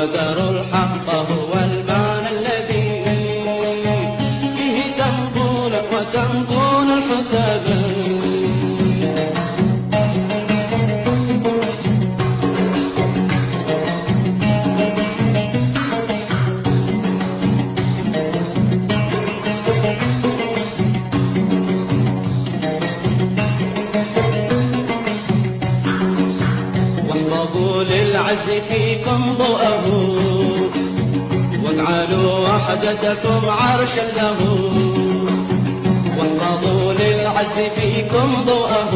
وذروا الحق هو المعنى الذي فيه وتمضون الحساب. واحفظوا للعز فيكم ضوءه واجعلوا وحدتكم عرشا له. واحفظوا للعز فيكم ضوءه